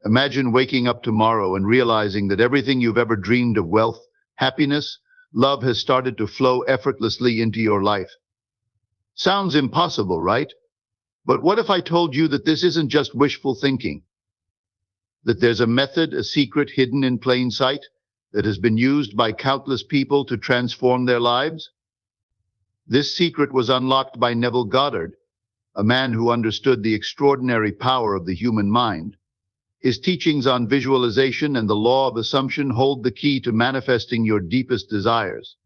Imagine waking up tomorrow and realizing that everything you've ever dreamed of, wealth, happiness, love, has started to flow effortlessly into your life. Sounds impossible, right? But what if I told you that this isn't just wishful thinking? That there's a method, a secret hidden in plain sight, that has been used by countless people to transform their lives? This secret was unlocked by Neville Goddard, a man who understood the extraordinary power of the human mind. His teachings on visualization and the law of assumption hold the key to manifesting your deepest desires.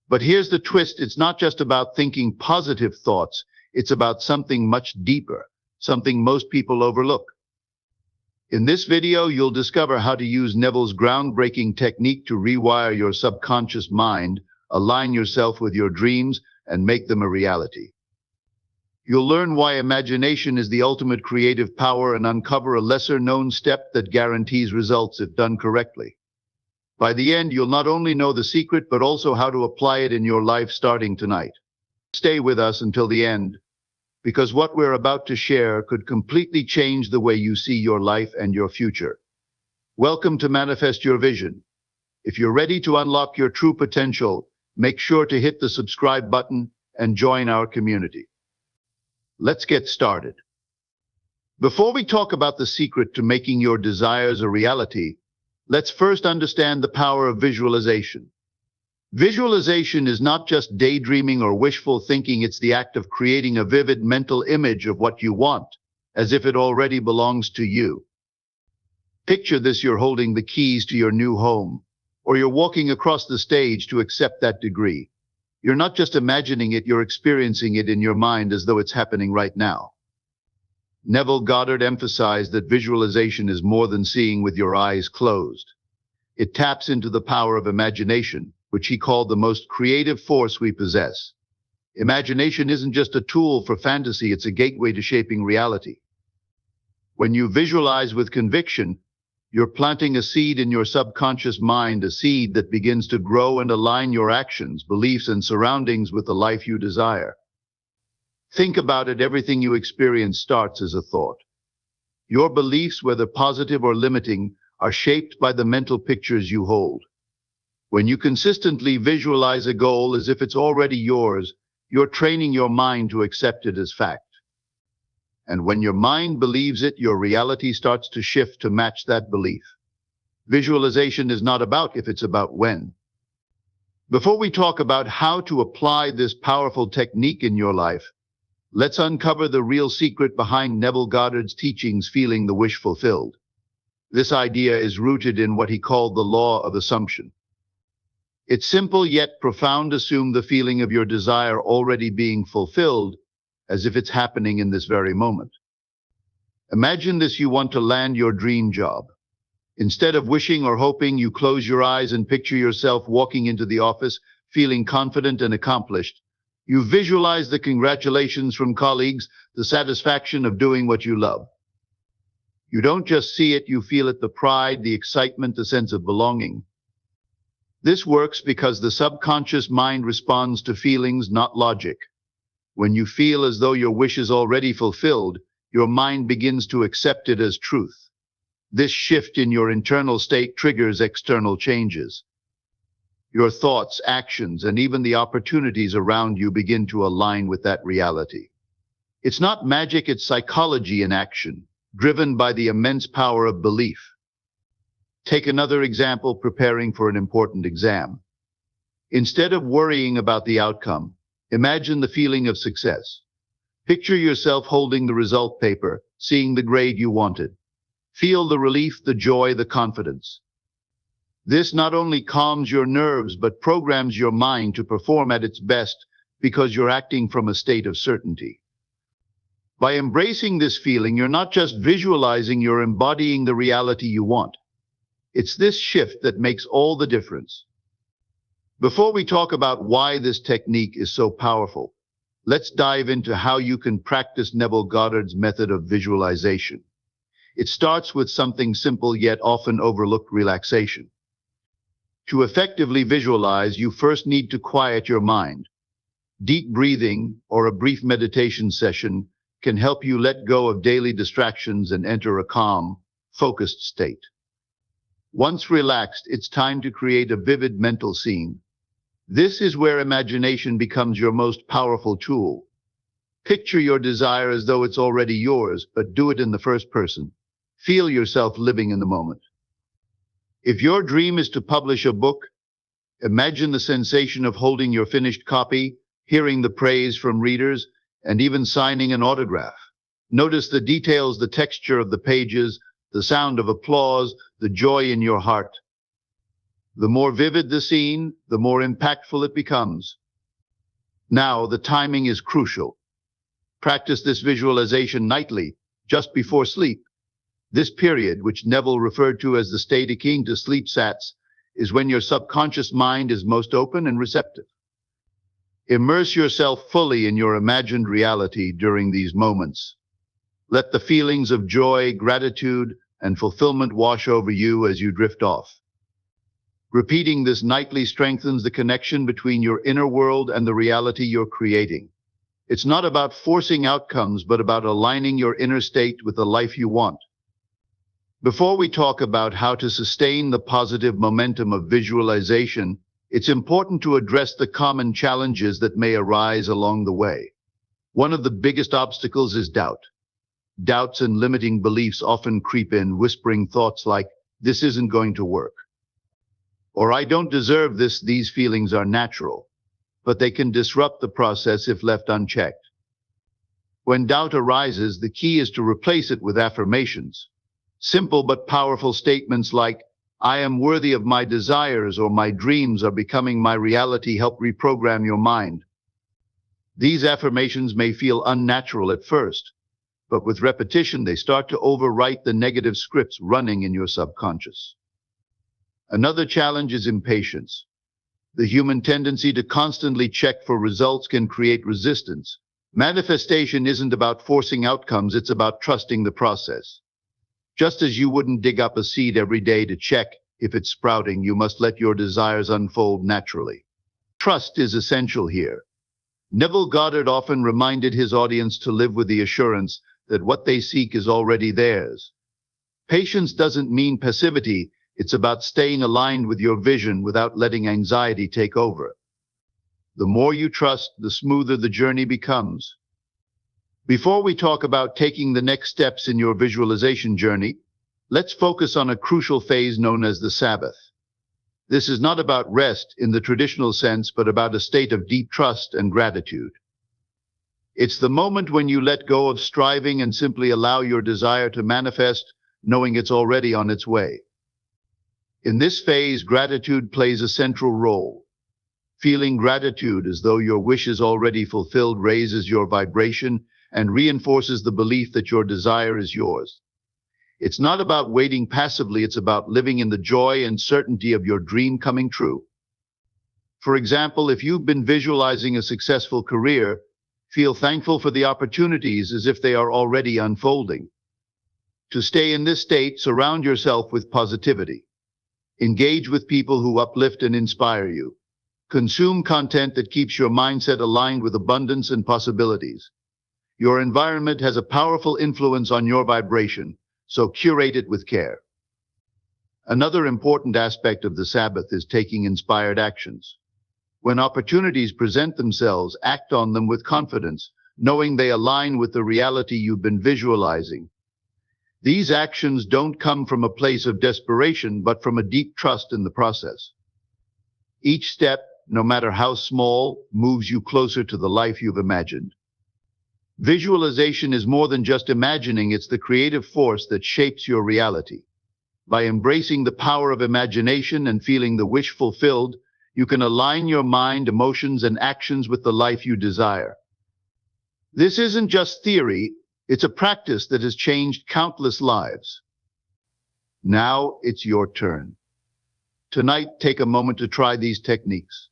But here's the twist: it's not just about thinking positive thoughts, it's about something much deeper, something most people overlook. In this video, you'll discover how to use Neville's groundbreaking technique to rewire your subconscious mind, align yourself with your dreams, and make them a reality. You'll learn why imagination is the ultimate creative power and uncover a lesser-known step that guarantees results if done correctly. By the end, you'll not only know the secret, but also how to apply it in your life starting tonight. Stay with us until the end, because what we're about to share could completely change the way you see your life and your future. Welcome to Manifest Your Vision. If you're ready to unlock your true potential, make sure to hit the subscribe button and join our community. Let's get started. Before we talk about the secret to making your desires a reality, let's first understand the power of visualization. Visualization is not just daydreaming or wishful thinking, it's the act of creating a vivid mental image of what you want, as if it already belongs to you. Picture this: you're holding the keys to your new home, or you're walking across the stage to accept that degree. You're not just imagining it, you're experiencing it in your mind as though it's happening right now. Neville Goddard emphasized that visualization is more than seeing with your eyes closed. It taps into the power of imagination, which he called the most creative force we possess. Imagination isn't just a tool for fantasy, it's a gateway to shaping reality. When you visualize with conviction, you're planting a seed in your subconscious mind, a seed that begins to grow and align your actions, beliefs, and surroundings with the life you desire. Think about it: everything you experience starts as a thought. Your beliefs, whether positive or limiting, are shaped by the mental pictures you hold. When you consistently visualize a goal as if it's already yours, you're training your mind to accept it as fact. And when your mind believes it, your reality starts to shift to match that belief. Visualization is not about if, it's about when. Before we talk about how to apply this powerful technique in your life, let's uncover the real secret behind Neville Goddard's teachings: feeling the wish fulfilled. This idea is rooted in what he called the law of assumption. It's simple yet profound. Assume the feeling of your desire already being fulfilled, as if it's happening in this very moment. Imagine this: you want to land your dream job. Instead of wishing or hoping, you close your eyes and picture yourself walking into the office, feeling confident and accomplished. You visualize the congratulations from colleagues, the satisfaction of doing what you love. You don't just see it, you feel it: the pride, the excitement, the sense of belonging. This works because the subconscious mind responds to feelings, not logic. When you feel as though your wish is already fulfilled, your mind begins to accept it as truth. This shift in your internal state triggers external changes. Your thoughts, actions, and even the opportunities around you begin to align with that reality. It's not magic, it's psychology in action, driven by the immense power of belief. Take another example: preparing for an important exam. Instead of worrying about the outcome, imagine the feeling of success. Picture yourself holding the result paper, seeing the grade you wanted. Feel the relief, the joy, the confidence. This not only calms your nerves, but programs your mind to perform at its best, because you're acting from a state of certainty. By embracing this feeling, you're not just visualizing, you're embodying the reality you want. It's this shift that makes all the difference. Before we talk about why this technique is so powerful, let's dive into how you can practice Neville Goddard's method of visualization. It starts with something simple yet often overlooked: relaxation. To effectively visualize, you first need to quiet your mind. Deep breathing or a brief meditation session can help you let go of daily distractions and enter a calm, focused state. Once relaxed, it's time to create a vivid mental scene. This is where imagination becomes your most powerful tool. Picture your desire as though it's already yours, but do it in the first person. Feel yourself living in the moment. If your dream is to publish a book, imagine the sensation of holding your finished copy, hearing the praise from readers, and even signing an autograph. Notice the details, the texture of the pages, the sound of applause, the joy in your heart. The more vivid the scene, the more impactful it becomes. Now, the timing is crucial. Practice this visualization nightly, just before sleep. This period, which Neville referred to as the state akin to sleep sats, is when your subconscious mind is most open and receptive. Immerse yourself fully in your imagined reality during these moments. Let the feelings of joy, gratitude, and fulfillment wash over you as you drift off. Repeating this nightly strengthens the connection between your inner world and the reality you're creating. It's not about forcing outcomes, but about aligning your inner state with the life you want. Before we talk about how to sustain the positive momentum of visualization, it's important to address the common challenges that may arise along the way. One of the biggest obstacles is doubt. Doubts and limiting beliefs often creep in, whispering thoughts like, "This isn't going to work," or "I don't deserve this." These feelings are natural, but they can disrupt the process if left unchecked. When doubt arises, the key is to replace it with affirmations. Simple but powerful statements like, "I am worthy of my desires," or "My dreams are becoming my reality," help reprogram your mind. These affirmations may feel unnatural at first, but with repetition, they start to overwrite the negative scripts running in your subconscious. Another challenge is impatience. The human tendency to constantly check for results can create resistance. Manifestation isn't about forcing outcomes, it's about trusting the process. Just as you wouldn't dig up a seed every day to check if it's sprouting, you must let your desires unfold naturally. Trust is essential here. Neville Goddard often reminded his audience to live with the assurance that what they seek is already theirs. Patience doesn't mean passivity, it's about staying aligned with your vision without letting anxiety take over. The more you trust, the smoother the journey becomes. Before we talk about taking the next steps in your visualization journey, let's focus on a crucial phase known as the Sabbath. This is not about rest in the traditional sense, but about a state of deep trust and gratitude. It's the moment when you let go of striving and simply allow your desire to manifest, knowing it's already on its way. In this phase, gratitude plays a central role. Feeling gratitude as though your wish is already fulfilled raises your vibration and reinforces the belief that your desire is yours. It's not about waiting passively, it's about living in the joy and certainty of your dream coming true. For example, if you've been visualizing a successful career, feel thankful for the opportunities as if they are already unfolding. To stay in this state, surround yourself with positivity. Engage with people who uplift and inspire you. Consume content that keeps your mindset aligned with abundance and possibilities. Your environment has a powerful influence on your vibration, so curate it with care. Another important aspect of the Sabbath is taking inspired actions. When opportunities present themselves, act on them with confidence, knowing they align with the reality you've been visualizing. These actions don't come from a place of desperation, but from a deep trust in the process. Each step, no matter how small, moves you closer to the life you've imagined. Visualization is more than just imagining, it's the creative force that shapes your reality. By embracing the power of imagination and feeling the wish fulfilled, you can align your mind, emotions, and actions with the life you desire. This isn't just theory, it's a practice that has changed countless lives. Now it's your turn. Tonight, take a moment to try these techniques.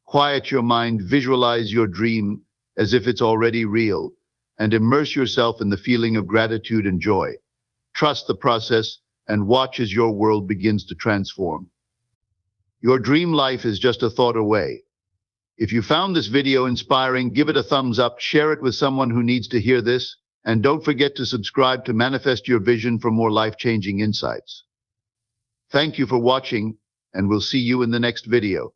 Quiet your mind, visualize your dream as if it's already real, and immerse yourself in the feeling of gratitude and joy. Trust the process and watch as your world begins to transform. Your dream life is just a thought away. If you found this video inspiring, give it a thumbs up, share it with someone who needs to hear this, And don't forget to subscribe to manifest your vision for more life-changing insights. Thank you for watching, and we'll see you in the next video.